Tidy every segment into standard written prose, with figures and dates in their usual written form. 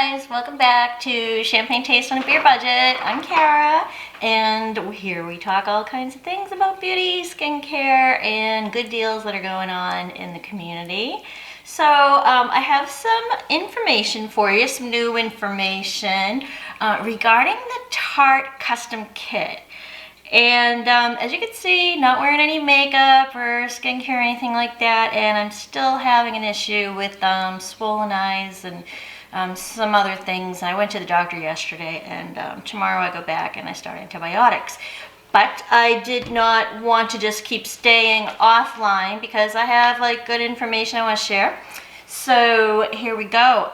guys, welcome back to Champagne Taste on a Beer Budget. I'm Kara, and here we talk all kinds of things about beauty, skincare, and good deals that are going on in the community. So I have some information for you, some new information regarding the Tarte Custom Kit. And as you can see, not wearing any makeup or skincare or anything like that, and I'm still having an issue with swollen eyes and some other things. I went to the doctor yesterday, and tomorrow I go back and I start antibiotics. But I did not want to just keep staying offline because I have like good information I want to share. So here we go.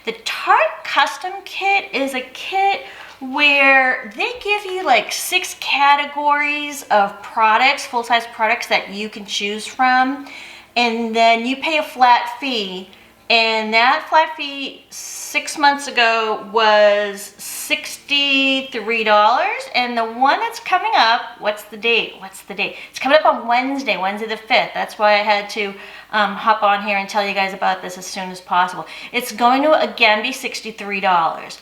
The Tarte Custom Kit is a kit where they give you like 6 categories of products, full-size products that you can choose from, and then you pay a flat fee. And that flat fee 6 months ago was $63, and the one that's coming up, what's the date? It's coming up on Wednesday the 5th. That's why I had to hop on here and tell you guys about this as soon as possible. It's going to again be $63.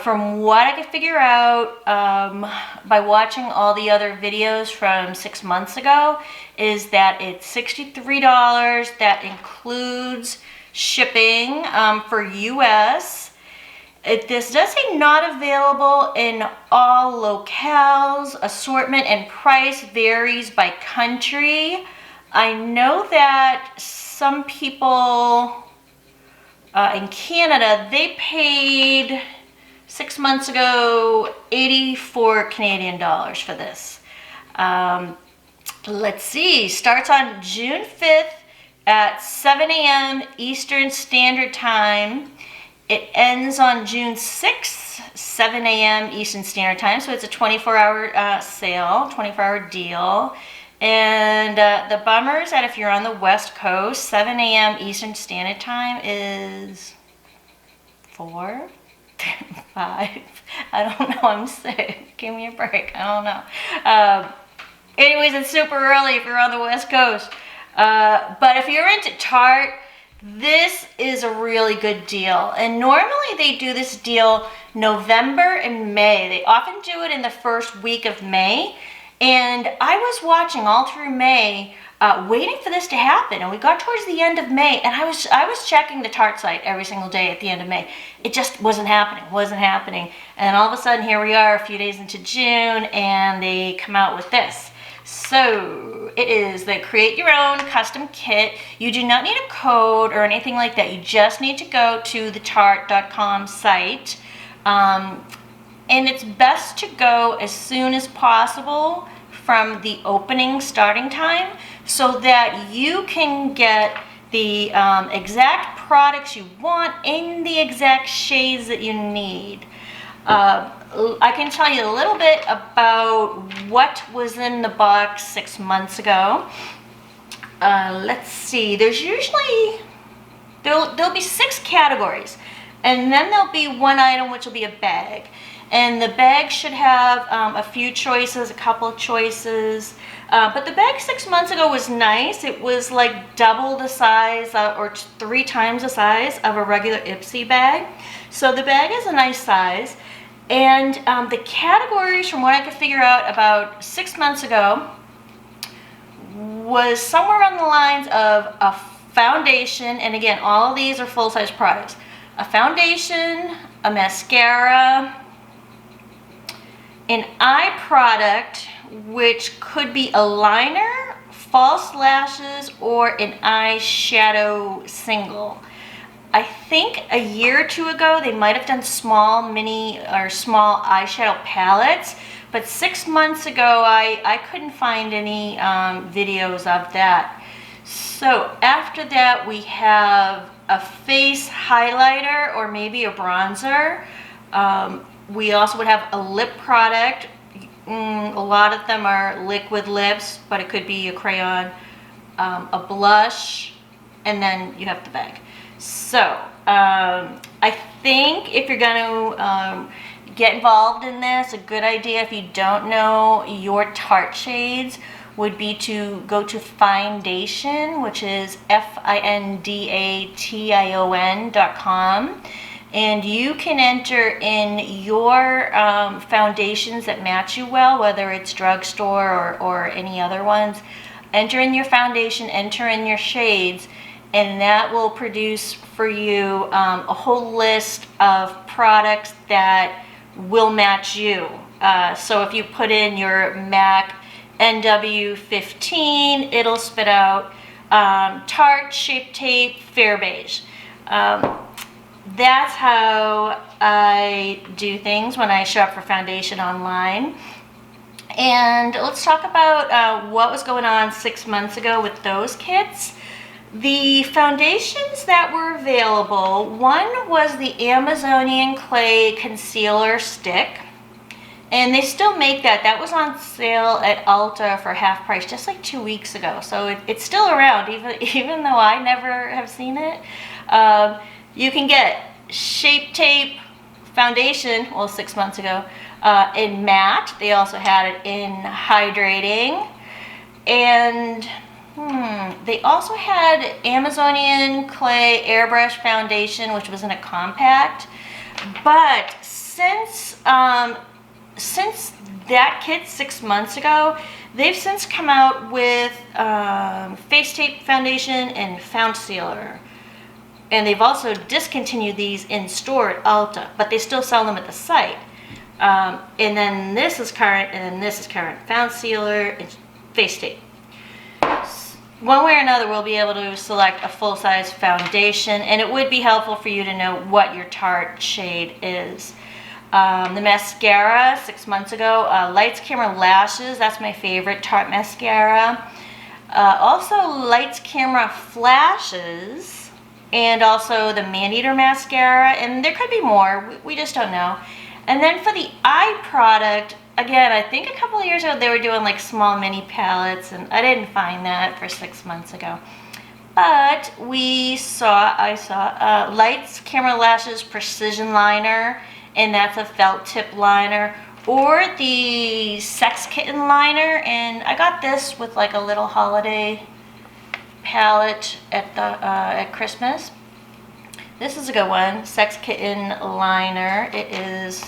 From what I could figure out by watching all the other videos from 6 months ago, is that it's $63. That includes shipping for US. This does say not available in all locales. Assortment and price varies by country. I know that some people in Canada, they paid 6 months ago 84 Canadian dollars for this. Let's see, starts on June 5th at 7 a.m. Eastern Standard Time. It ends on June 6th, 7 a.m. Eastern Standard Time. So it's a 24-hour sale, 24-hour deal. And the bummer is that if you're on the West Coast, 7 a.m. Eastern Standard Time is 4, 5. I don't know. I'm sick. Give me a break. I don't know. Anyways, it's super early if you're on the West Coast. But if you're into Tarte, this is a really good deal. And normally they do this deal November and May. They often do it in the first week of May. And I was watching all through May, waiting for this to happen. And we got towards the end of May, and I was checking the Tarte site every single day at the end of May. It just wasn't happening. And all of a sudden, here we are a few days into June, and they come out with this. So it is the Create Your Own Custom Kit. You do not need a code or anything like that. You just need to go to the Tarte.com site. And it's best to go as soon as possible from the opening starting time so that you can get the exact products you want in the exact shades that you need. I can tell you a little bit about what was in the box 6 months ago. Let's see, there's usually, there'll be 6 categories, and then there'll be one item which will be a bag. And the bag should have a few choices, a couple of choices. But the bag 6 months ago was nice. It was like double the size or 3 times the size of a regular Ipsy bag. So the bag is a nice size. And the categories, from what I could figure out about 6 months ago, was somewhere on the lines of a foundation. And again, all of these are full-size products. A foundation, a mascara, an eye product, which could be a liner, false lashes, or an eyeshadow single. I think a year or 2 ago they might have done small mini or small eyeshadow palettes, but 6 months ago I couldn't find any videos of that. So after that we have a face highlighter or maybe a bronzer. We also would have a lip product. A lot of them are liquid lips, but it could be a crayon, a blush, and then you have the bag. So I think if you're going to get involved in this, a good idea if you don't know your Tarte shades would be to go to Findation, which is FINDATION.com. and you can enter in your foundations that match you well, whether it's drugstore or any other ones. Enter in your foundation, enter in your shades, and that will produce for you a whole list of products that will match you. So if you put in your MAC NW15, it'll spit out Tarte, Shape Tape, Fair Beige. That's how I do things when I shop for foundation online. And let's talk about what was going on 6 months ago with those kits. The foundations that were available, one was the Amazonian Clay Concealer Stick. And they still make that. That was on sale at Ulta for half price just like 2 weeks ago. So it's still around, even though I never have seen it. You can get Shape Tape foundation, well, 6 months ago, in matte. They also had it in hydrating. And they also had Amazonian Clay Airbrush Foundation, which was in a compact. But since that kit 6 months ago, they've since come out with Face Tape Foundation and Found Sealer. And they've also discontinued these in store at Ulta, but they still sell them at the site. And then this is current, and then this is current. Found Sealer and Face Tape. One way or another, we'll be able to select a full-size foundation, and it would be helpful for you to know what your Tarte shade is. The mascara 6 months ago, Lights Camera Lashes, that's my favorite Tarte mascara. Also Lights Camera Flashes, and also the Maneater mascara, and there could be more, we just don't know. And then for the eye product, again, I think a couple of years ago they were doing like small mini palettes, and I didn't find that for 6 months ago. But I saw Lights Camera Lashes Precision Liner, and that's a felt tip liner, or the Sex Kitten liner, and I got this with like a little holiday palette at Christmas. This is a good one, Sex Kitten liner. It is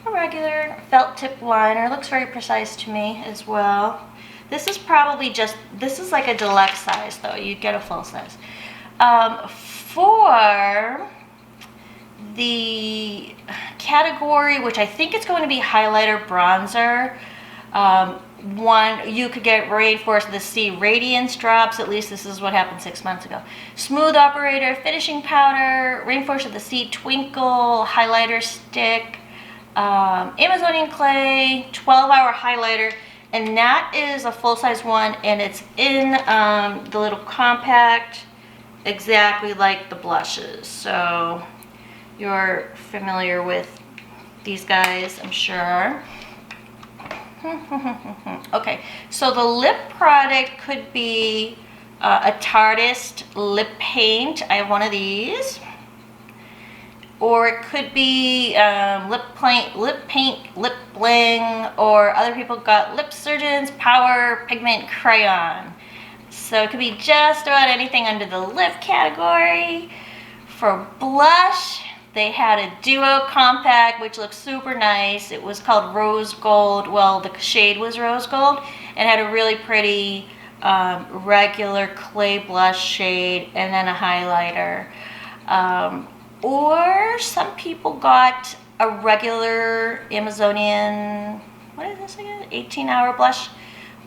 a regular felt tip liner. Looks very precise to me as well. This is probably this is like a deluxe size though. You'd get a full size. For the category, which I think it's going to be highlighter bronzer, one you could get Rainforest of the Sea Radiance Drops. At least this is what happened 6 months ago. Smooth Operator Finishing Powder, Rainforest of the Sea Twinkle Highlighter Stick, Amazonian Clay 12-hour highlighter, and that is a full-size one, and it's in the little compact, exactly like the blushes. So you're familiar with these guys, I'm sure. Okay, so the lip product could be a Tarte lip paint. I have one of these. Or it could be lip paint, lip bling, or other people got Lip Surgeon's Power Pigment Crayon. So it could be just about anything under the lip category. For blush, they had a Duo Compact, which looks super nice. It was called Rose Gold. Well, the shade was Rose Gold, and had a really pretty regular clay blush shade, and then a highlighter. Or some people got a regular Amazonian, what is this again? 18-hour blush.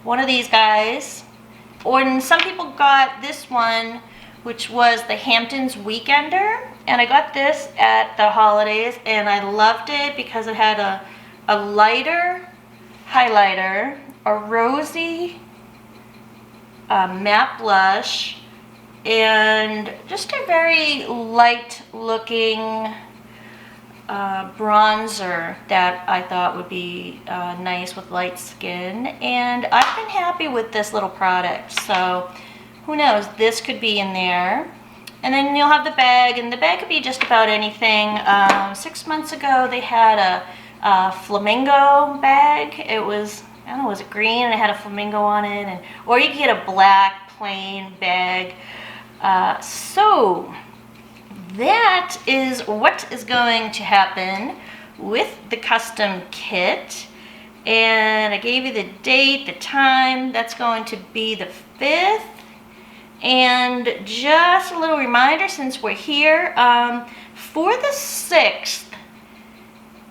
One of these guys. Or some people got this one, which was the Hamptons Weekender. And I got this at the holidays, and I loved it because it had a lighter highlighter, a rosy matte blush, and just a very light looking bronzer that I thought would be nice with light skin. And I've been happy with this little product, so who knows, this could be in there. And then you'll have the bag, and the bag could be just about anything. 6 months ago they had a flamingo bag. It was, I don't know, was it green, and it had a flamingo on it, or you could get a black plain bag. So that is what is going to happen with the custom kit. And I gave you the date, the time. That's going to be the 5th. And just a little reminder, since we're here, for the 6th,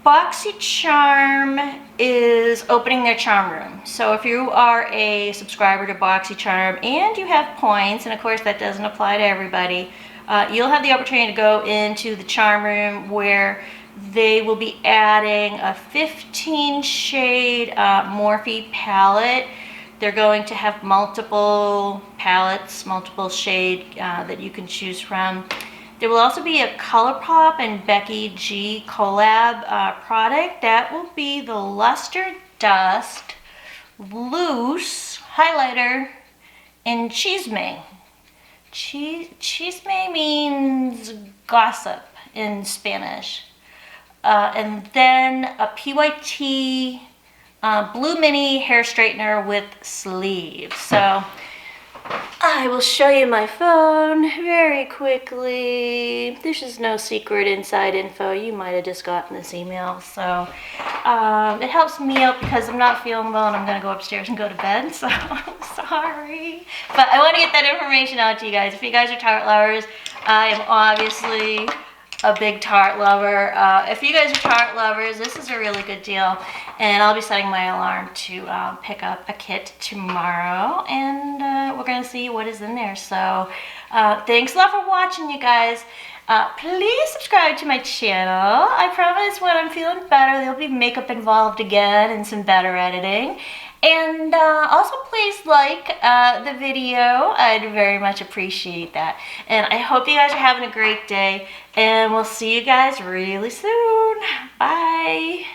Boxycharm is opening their charm room. So if you are a subscriber to Boxycharm and you have points, and of course that doesn't apply to everybody, you'll have the opportunity to go into the charm room where they will be adding a 15 shade Morphe palette. They're going to have multiple palettes, multiple shade that you can choose from. There will also be a ColourPop and Becky G collab product. That will be the Luster Dust Loose Highlighter in Chisme. Chisme means gossip in Spanish. And then a PYT Blue Mini hair straightener with sleeves. So I will show you my phone very quickly. This is no secret inside info. You might have just gotten this email. So it helps me out because I'm not feeling well and I'm going to go upstairs and go to bed. So I'm sorry. But I want to get that information out to you guys. If you guys are Tarte lovers, I am obviously a big Tarte lover. If you guys are Tarte lovers, this is a really good deal. And I'll be setting my alarm to pick up a kit tomorrow. And we're going to see what is in there. So thanks a lot for watching, you guys. Please subscribe to my channel. I promise when I'm feeling better, there'll be makeup involved again and some better editing. And also please like the video. I'd very much appreciate that. And I hope you guys are having a great day. And we'll see you guys really soon. Bye.